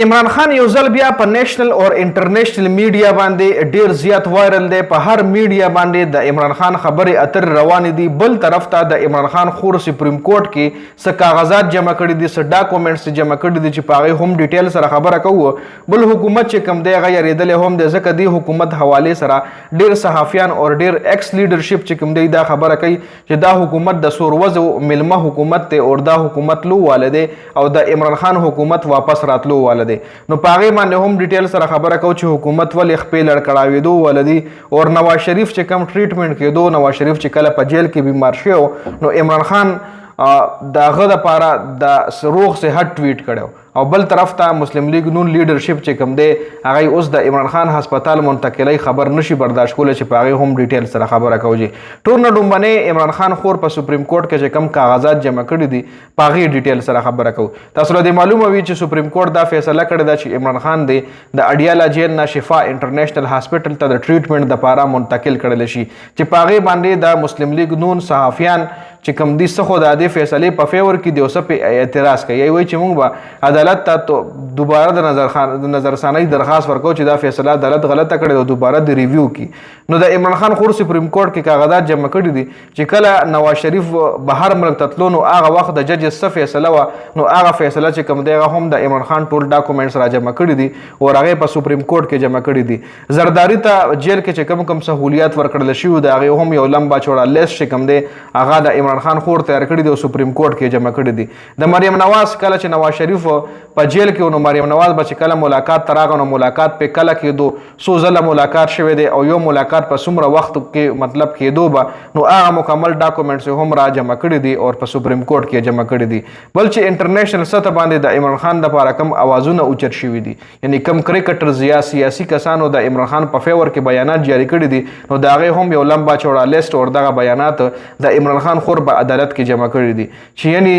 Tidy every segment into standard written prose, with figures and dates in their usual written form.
عمران خان یو ځل بیا په نېشنل او انټرنیشنل میډیا باندې ډیر زیات وایرل دی. په هر میډیا باندې د عمران خان خبرې اترې روانې دي. بل طرف ته د عمران خان خور سپریم کورټ کې څه کاغذات جمع کړي دي، څه ډاکومنټس جمع کړي دي چې په هغې هم ډیټیل سره خبره کوو. بل حکومت چې کوم دی هغه یریدلی هم دی، ځکه دې حکومت حوالې سره ډیر صحافیان او ډیر ایکس لیډرشپ چې کوم دی دا خبره کوي چې دا حکومت د سوروزو میلمه حکومت دی او دا حکومت لو واله دی او د عمران خان حکومت واپس راتلو واله دی. نو په هغې باندې هم ډیټیل سره خبره کوو چې حکومت ولې خپې لړکړاوېدو ولدي او نواز شریف چې کم ټریټمنټ کېدو، نواز شریف چې کله په جیل کې بیمار شوی نو عمران خان د هغه دپاره د روغ صحت ټویټ کړی او بل طرف ته مسلم لیگ نون لیډرشپ چې کوم دی هغه اوس د عمران خان هسپتال منتقلی خبر نشي برداشت کولی چې په هغې هم ډیټیل سره خبره کوي. ټول نه ډومبنې عمران خان خور په سپریم کورټ کې چې کم کاغذات جمع کړي دي په هغې ډیټیل سره خبره کوو. تاسو له دې معلومه وي چې سپریم کورټ دا فیصله کړې ده چې عمران خان دی د اډیاله جیل نه شفا انټرنیشنل هاسپټل ته د ټریټمنټ دپاره منتقل کړلی شي چې په هغې باندې د مسلم لیگ نون صحافیان چې کوم دي څه خو د دې فیصلې په فیور کې دی او څه پې اعتراض کوي. وایي چې موږ به عدالت ته دوباره د نظرثانۍ درخواست ورکوو چې دا فیصله عدالت غلطه کړې ده، دوباره د ریویو کی. نو د عمران خان خور سپریم کورټ کې کاغذات جمع کړي دي چې کله نواز شریف بهر ملک ته تلو نو هغه وخت د جج څه فیصله وه نو هغه فیصله چې کوم دی هغه هم د عمران خان ټول ډاکومنټس را جمع کړي دي او هغې په سپریم کورټ کې جمع کړي دي. زرداري ته جیل کې چې کوم سهولیات ورکړل شوي د هغې هم یو لمبا چوړه لیست چې کوم دی هغه د عمران خان خور تیار کړي دي او سپریم کورټ کې جمع کړي دي. د مریم نواز کله چې نواز شریف په جیل کې نو مریم نواز به چې کله ملاقات ته راغی نو ملاقات پې کله کېدو، څو ځله ملاقات شوی دی او یو ملاقات په څومره وخت کې مطلب کېدو به نو هغه مکمل ډاکومنټس هم را جمع کړي دي او په سپریم کورټ کې جمع کړي دي. بل چې انټرنیشنل سطح باندې د عمران خان دپاره کم اوازونه اوچت شوي دي، یعنی کم کرکټرز یا سیاسي کسانو د عمران خان په فیور کې بیانات جاری کړي دي نو د هغې هم یو لمبا چوړه لیست او دغه بیانات د عمران خان خور په عدالت کې جمع کړي دي چې یعنی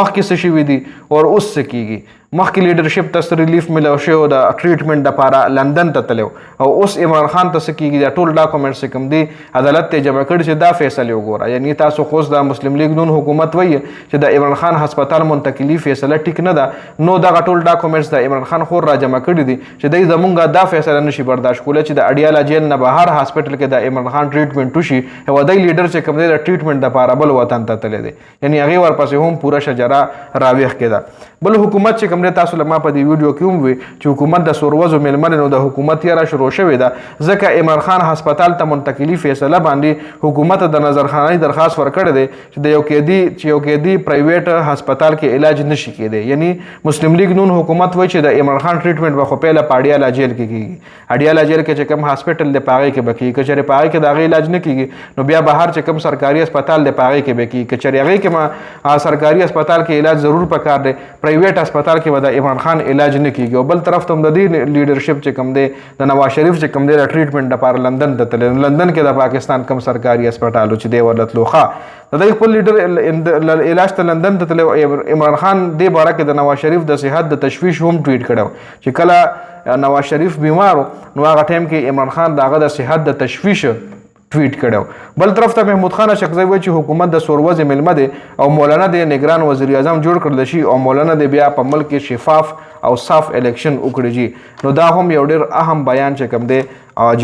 مخکې څه شوي دي او اوس څه کېږي. مخکې لیډرشپ ته ریلیف ملو شوی د ټریټمنټ دپاره لندن ته تللی او اوس عمران خان ته څه کېږي دا ټول ډاکومنټس چې کوم دي عدالت ته جمع کړي چې دا فیصلې وګوره. یعنی تاسو خو اوس د مسلم لیگ نون حکومت وایي چې د عمران خان هسپتال منتقلي فیصله ټیک نه ده نو دغه ټول ډاکومنټس د عمران خان خور را جمع کړي دي چې دی زمونږ دا فیصله نشي برداشت کولی چې د اډیاله جیل نه بهر هاسپټل کې د عمران خان ټریټمنټ وشي او دی لیډر چې کوم دی د ټریټمنټ دپاره بل وطن ته تللی دی، یعنی هغې ورپسې هم پوره شجره راویښ کېده. بل حکومت چې کوم دی تاسو له ما په دې ویډیو کې هم وي چې حکومت د سوروزو میلمه نو د حکومت یاره شروع شوې ده ځکه عمران خان هسپتال ته منتقلي فیصله باندې حکومت د نظرخانۍ درخواست ورکړی دی چې د یو قیدي پرایویټ هسپتال کې علاج نشي کېدی. یعنی مسلم لیگ نون حکومت وایي چې د عمران خان ټریټمنټ به خو پیله په اډیاله جیل کې کېږي. اډیاله جیل کې چې کوم هاسپټل دی په هغې کې به کېږي، که چېرې په هغې کې د هغې علاج نه کېږي نو بیا بهر چې کوم سرکاري هسپتال دی په هغې کې به کېږي. که چېرې هغې کې سرکاري هسپتال کې علاج ضرور پکار دی، پرایویټ هسپتال کې به د عمران خان علاج نه کېږي. او بل طرف ته هم د دې لیډرشپ چې کوم دی د نواز شریف چې کوم دی د ټریټمنټ دپاره لندن ته تللی، لندن کې د پاکستان کوم سرکاري هسپتال و چې دی ورته تلو ښه د دی خپل لیډر علاج ته لندن ته تللی. عمران خان دې باره کې د نواز شریف د صحت د تشویش هم ټویټ کړی چې کله نواز شریف بیمار نو هغه ټایم کې عمران خان د هغه د صحت د تشویش ټویټ کړی. بل طرف ته محمود خان اشرفزی وایي چې حکومت د سوروزې میلمه دی او مولانا د نگران وزیر اعظم جوړ کړل شي او مولانا د بیا په ملک کې شفاف او صاف الیکشن وکړي. نو دا هم یو ډېر اهم بیان چې کوم دی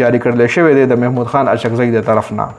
جاری کړل شوی دی د محمود خان اشرفزی د طرف نه.